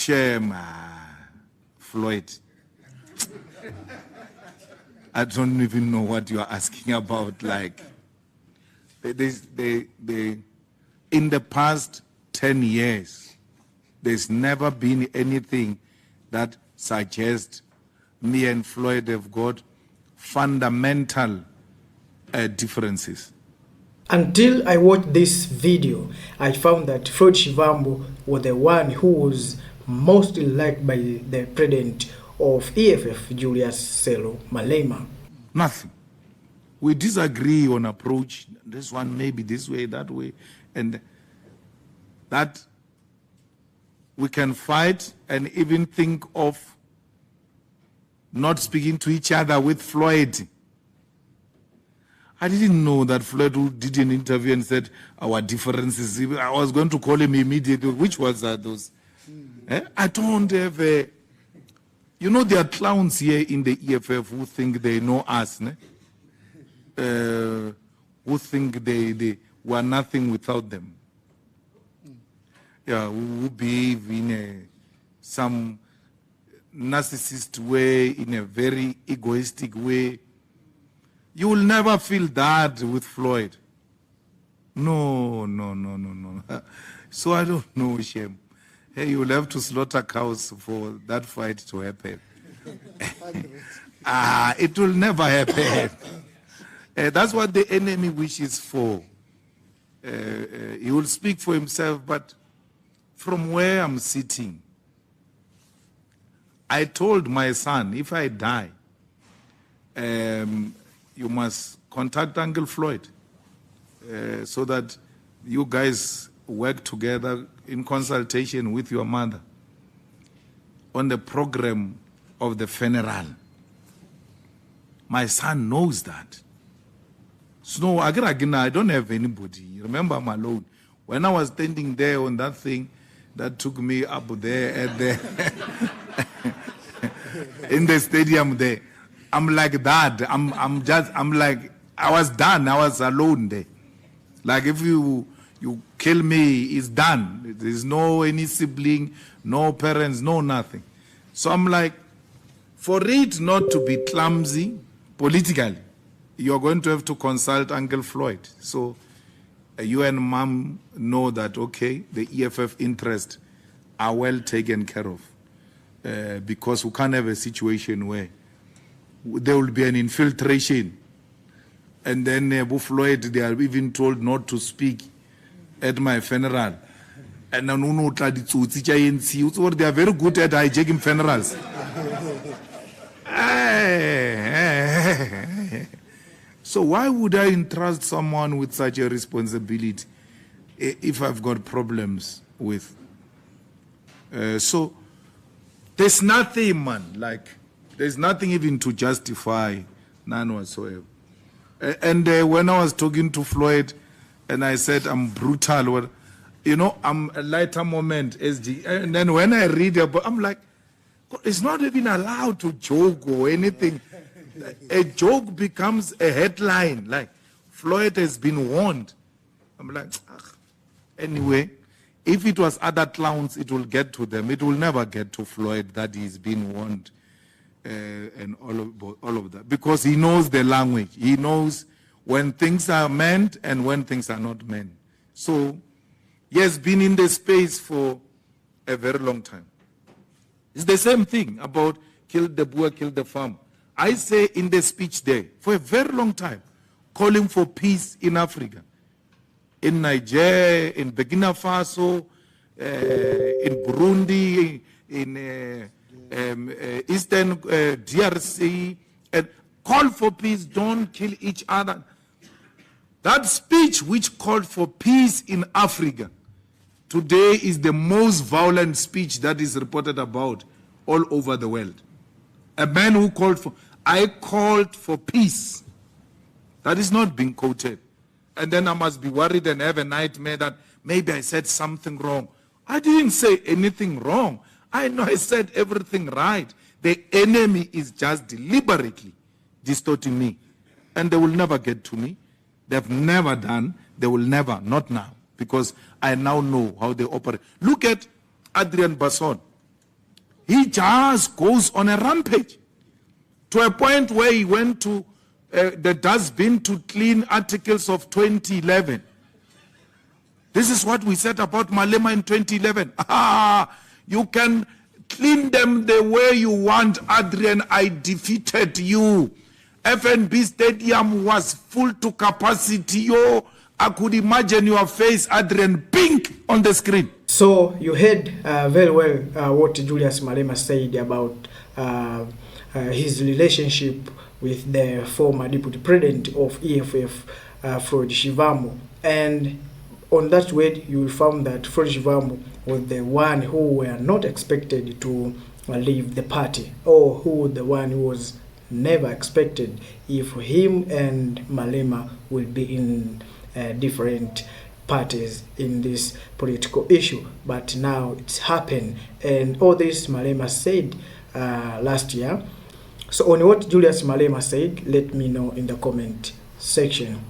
Shame, Floyd. I don't even know what you are asking about. Like, in the past 10 years, there's never been anything that suggests me and Floyd have got fundamental differences. Until I watched this video, I found that Floyd Shivambu was the one who was mostly liked by the president of EFF, Julius Malema. Nothing. We disagree on approach. This one may be this way, that way, and that we can fight and even think of not speaking to each other with Floyd. I didn't know that Floyd did an interview and said our differences. I was going to call him immediately. Which was those? I don't have a... You know, there are clowns here in the EFF who think they know us, ne? Who think they were nothing without them. Yeah, who behave in some narcissist way, in a very egoistic way. You will never feel that with Floyd. No. So I don't know, Shem. Hey, you will have to slaughter cows for that fight to happen. It will never happen. That's what the enemy wishes for. He will speak for himself, but from where I'm sitting, I told my son, if I die, you must contact Uncle Floyd so that you guys work together in consultation with your mother on the program of the funeral. My son knows that. So I don't have anybody. Remember, I'm alone. When I was standing there on that thing that took me up there at the in the stadium there, I'm like that. I'm like, I was done. I was alone there. Like if you kill me, it's done. There's no any sibling, no parents, no nothing. So I'm like, for it not to be clumsy politically, you're going to have to consult Uncle Floyd. So you and Mom know that, okay, the EFF interests are well taken care of. Because we can't have a situation where there will be an infiltration. And then Floyd, they are even told not to speak at my funeral. And then they are very good at hijacking funerals. So why would I entrust someone with such a responsibility if I've got problems with? So there's nothing, man. Like, there's nothing even to justify, none whatsoever. And when I was talking to Floyd, and I said I'm brutal, you know, I'm a lighter moment, SG. And then when I read about, I'm like, it's not even allowed to joke or anything. A joke becomes a headline, like Floyd has been warned. I'm like, anyway, if it was other clowns, it will get to them. It will never get to Floyd that he's been warned and all of that. Because he knows the language. He knows when things are meant and when things are not meant. So he has been in the space for a very long time. It's the same thing about kill the Boer, kill the farm. I say in the speech there, for a very long time, calling for peace in Africa. In Niger, in Burkina Faso, in Burundi, in Eastern DRC, and call for peace, don't kill each other. That speech which called for peace in Africa today is the most violent speech that is reported about all over the world. A man who called for, I called for peace. That is not being quoted. And then I must be worried and have a nightmare that maybe I said something wrong. I didn't say anything wrong. I know I said everything right. The enemy is just deliberately distorting me. And they will never get to me. They've never done. They will never, not now. Because I now know how they operate. Look at Adrian Basson. he just goes on a rampage to a point where he went to the dustbin to clean articles of 2011. This is what we said about Malema in 2011. You can clean them the way you want, Adrian. I defeated you. FNB Stadium was full to capacity. Yo, I could imagine your face, Adrian, pink on the screen. So you heard very well what Julius Malema said about his relationship with the former deputy president of EFF, Floyd Shivambu. And on that word, you will find that Floyd Shivambu was the one who were not expected to leave the party, or who the one who was never expected if him and Malema will be in different parties in this political issue. But now it's happened, and all this Malema said last year. So on what Julius Malema said, let me know in the comment section.